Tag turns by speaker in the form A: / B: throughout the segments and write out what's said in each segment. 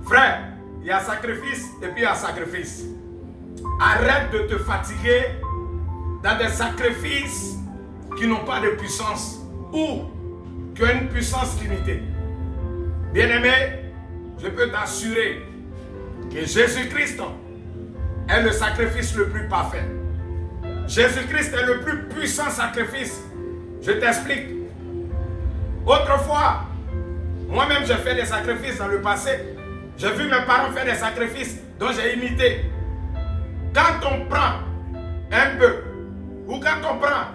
A: Frère, il y a sacrifice et puis il y a sacrifice. Arrête de te fatiguer dans des sacrifices qui n'ont pas de puissance ou qui ont une puissance limitée. Bien-aimé, je peux t'assurer que Jésus-Christ est le sacrifice le plus parfait. Jésus-Christ est le plus puissant sacrifice. Je t'explique. Autrefois, moi-même j'ai fait des sacrifices dans le passé. J'ai vu mes parents faire des sacrifices dont j'ai imité. Quand on prend un bœuf ou quand on prend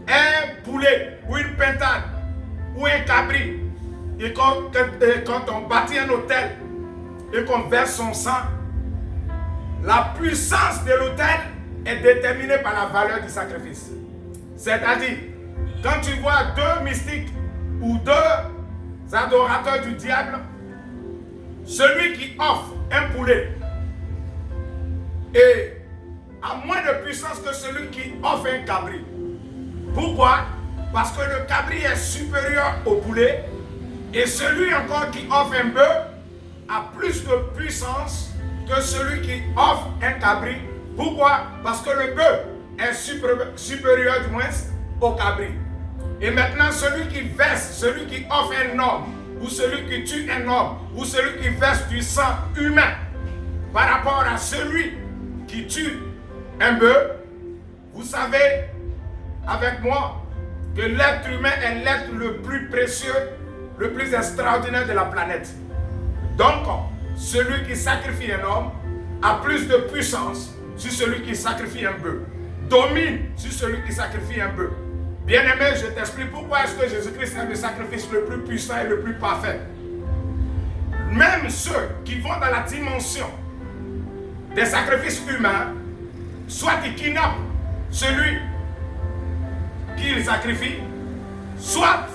A: un poulet ou une pintade ou un cabri et quand on bâtit un autel et qu'on verse son sang, la puissance de l'autel est déterminée par la valeur du sacrifice. C'est-à-dire, quand tu vois deux mystiques ou deux adorateurs du diable, celui qui offre un poulet est à moins de puissance que celui qui offre un cabri. Pourquoi? Parce que le cabri est supérieur au poulet et celui encore qui offre un bœuf a plus de puissance que celui qui offre un cabri. Pourquoi? Parce que le bœuf est supérieur du moins au cabri. Et maintenant, celui qui verse, celui qui offre un homme, ou celui qui tue un homme, ou celui qui verse du sang humain, par rapport à celui qui tue un bœuf, vous savez, avec moi, que l'être humain est l'être le plus précieux, le plus extraordinaire de la planète. Donc, celui qui sacrifie un homme a plus de puissance sur celui qui sacrifie un bœuf, domine sur celui qui sacrifie un bœuf. Bien-aimé, je t'explique pourquoi est-ce que Jésus-Christ est le sacrifice le plus puissant et le plus parfait. Même ceux qui vont dans la dimension des sacrifices humains, soit ils kidnappent celui qu'ils sacrifient, soit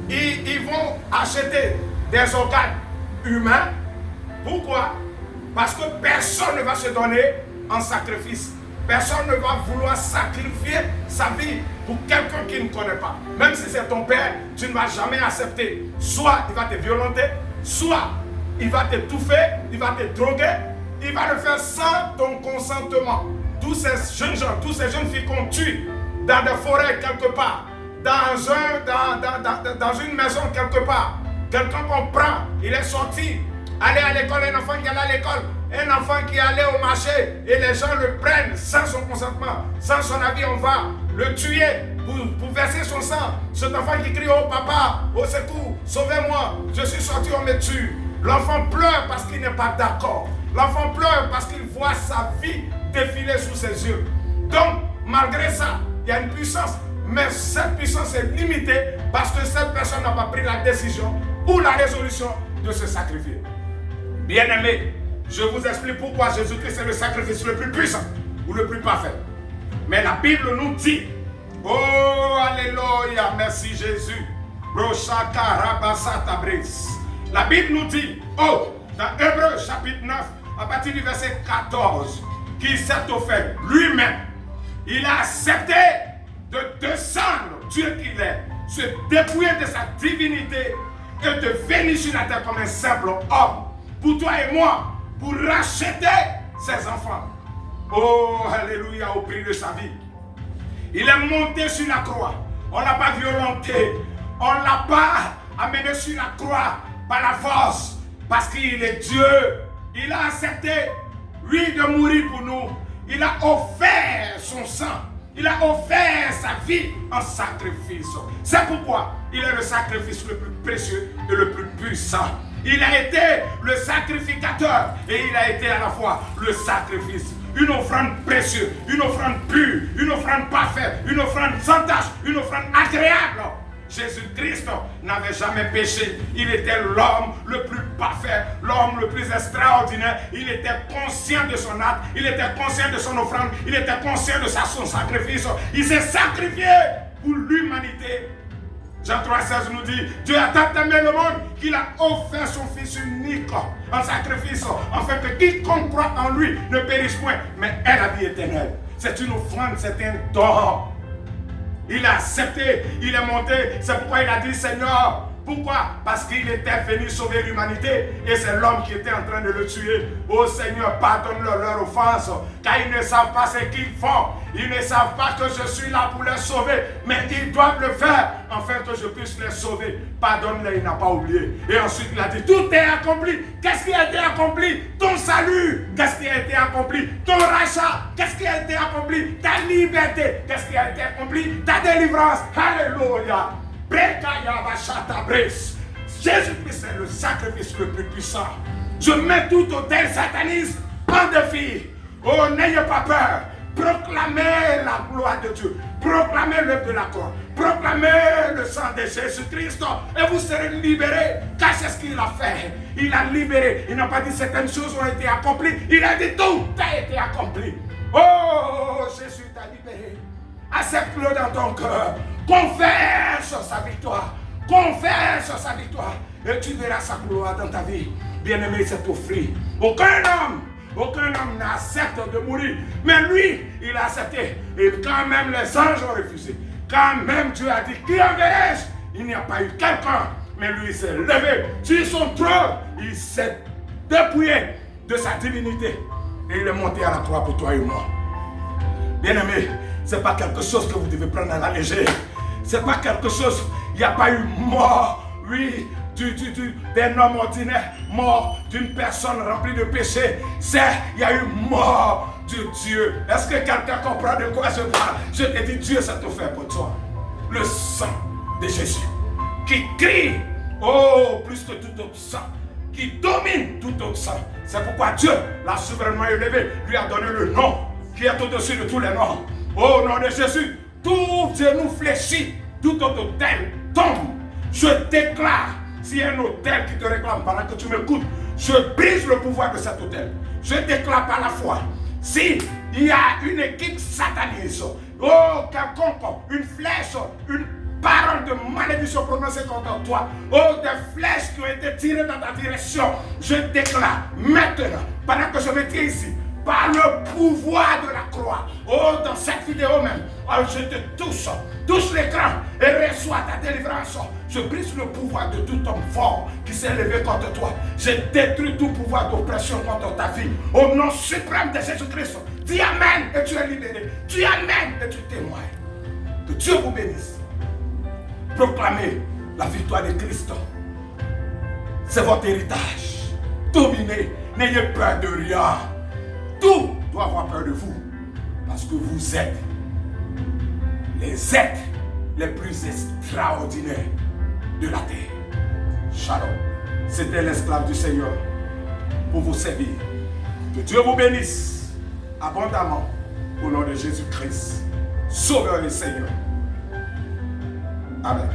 A: ils vont acheter des organes humains. Pourquoi? Parce que personne ne va se donner en sacrifice. Personne ne va vouloir sacrifier sa vie pour quelqu'un qui ne connaît pas. Même si c'est ton père, tu ne vas jamais accepter. Soit il va te violenter, soit il va t'étouffer, il va te droguer, il va le faire sans ton consentement. Tous ces jeunes gens, toutes ces jeunes filles qu'on tue dans des forêts quelque part, dans une maison quelque part, quelqu'un qu'on prend, il est sorti, aller à l'école, un enfant qui allait à l'école, un enfant qui allait au marché et les gens le prennent sans son consentement, sans son avis, on va le tuer pour verser son sang. Cet enfant qui crie: oh papa, au secours, sauvez-moi, je suis sorti, on me tue. L'enfant pleure parce qu'il n'est pas d'accord. L'enfant pleure parce qu'il voit sa vie défiler sous ses yeux. Donc, malgré ça, il y a une puissance, mais cette puissance est limitée parce que cette personne n'a pas pris la décision ou la résolution de se sacrifier. Bien-aimés, je vous explique pourquoi Jésus-Christ est le sacrifice le plus puissant ou le plus parfait. Mais la Bible nous dit, oh alléluia, merci Jésus. La Bible nous dit, oh, dans Hébreux chapitre 9, à partir du verset 14, qu'il s'est offert lui-même. Il a accepté de descendre, Dieu qu'il est, se dépouiller de sa divinité et de venir sur la terre comme un simple homme. Pour toi et moi, pour racheter ses enfants. Oh, alléluia, au prix de sa vie. Il est monté sur la croix. On ne l'a pas violenté. On ne l'a pas amené sur la croix par la force. Parce qu'il est Dieu. Il a accepté, lui, de mourir pour nous. Il a offert son sang. Il a offert sa vie en sacrifice. C'est pourquoi il est le sacrifice le plus précieux et le plus puissant. Il a été le sacrificateur et il a été à la fois le sacrifice. Une offrande précieuse, une offrande pure, une offrande parfaite, une offrande sans tache, une offrande agréable. Jésus-Christ n'avait jamais péché. Il était l'homme le plus parfait, l'homme le plus extraordinaire. Il était conscient de son acte, il était conscient de son offrande, il était conscient de son sacrifice. Il s'est sacrifié pour l'humanité. Jean 3,16 nous dit, Dieu a tant aimé le monde qu'il a offert son Fils unique en sacrifice, afin que quiconque croit en lui ne périsse point, mais ait la vie éternelle. C'est une offrande, c'est un don. Il a accepté, il est monté, c'est pourquoi il a dit, Seigneur, Pourquoi? Parce qu'il était venu sauver l'humanité et c'est l'homme qui était en train de le tuer. Oh Seigneur, pardonne-leur leur offense, car ils ne savent pas ce qu'ils font. Ils ne savent pas que je suis là pour les sauver, mais ils doivent le faire afin que je puisse les sauver. Pardonne-les, il n'a pas oublié. Et ensuite il a dit, tout est accompli. Qu'est-ce qui a été accompli? Ton salut. Qu'est-ce qui a été accompli? Ton rachat. Qu'est-ce qui a été accompli? Ta liberté. Qu'est-ce qui a été accompli? Ta délivrance. Alléluia. Jésus-Christ est le sacrifice le plus puissant. Je mets tout autel sataniste en défi. Oh, n'ayez pas peur. Proclamez la gloire de Dieu. Proclamez l'œuvre de la croix. Proclamez le sang de Jésus-Christ et vous serez libérés. Car c'est ce qu'il a fait. Il a libéré. Il n'a pas dit certaines choses ont été accomplies. Il a dit tout a été accompli. Oh, Jésus t'a libéré. Accepte-le dans ton cœur. Confesse sa victoire. Confesse sa victoire. Et tu verras sa gloire dans ta vie. Bien-aimé, c'est offert. Aucun homme n'accepte de mourir. Mais lui, il a accepté. Et quand même les anges ont refusé. Quand même Dieu a dit, qui enverrai-je? Il n'y a pas eu quelqu'un. Mais lui, il s'est levé sur son trône. Il s'est dépouillé de sa divinité. Et il est monté à la croix pour toi et moi. Bien-aimé, ce n'est pas quelque chose que vous devez prendre à la légère. Ce n'est pas quelque chose, il n'y a pas eu mort, oui, d'un homme ordinaire, mort d'une personne remplie de péché. Il y a eu mort de Dieu. Est-ce que quelqu'un comprend de quoi je parle? Je te dis, Dieu s'est offert pour toi. Le sang de Jésus qui crie, oh, plus que tout autre sang, qui domine tout autre sang. C'est pourquoi Dieu l'a souverainement élevé, lui a donné le nom qui est au-dessus de tous les noms. Au nom de Jésus, tout genou fléchit, tout autre autel tombe. Je déclare, s'il y a un autel qui te réclame pendant que tu m'écoutes, je brise le pouvoir de cet autel. Je déclare par la foi. Si il y a une équipe sataniste, oh, quelconque, une flèche, une parole de malédiction prononcée contre toi, oh, des flèches qui ont été tirées dans ta direction, je déclare maintenant, pendant que je me tiens ici, par le pouvoir de la croix, oh, dans cette vidéo même, oh, je te touche l'écran et reçois ta délivrance. Je brise le pouvoir de tout homme fort qui s'est levé contre toi. Je détruis tout pouvoir d'oppression contre ta vie. Au nom suprême de Jésus-Christ, dis Amen et tu es libéré. Dis Amen et tu témoignes. Que Dieu vous bénisse. Proclamez la victoire de Christ. C'est votre héritage. Dominez, n'ayez peur de rien. Tout doit avoir peur de vous. Parce que vous êtes les êtres les plus extraordinaires de la terre. Shalom. C'était l'esclave du Seigneur pour vous servir. Que Dieu vous bénisse abondamment au nom de Jésus-Christ, Sauveur et Seigneur. Amen.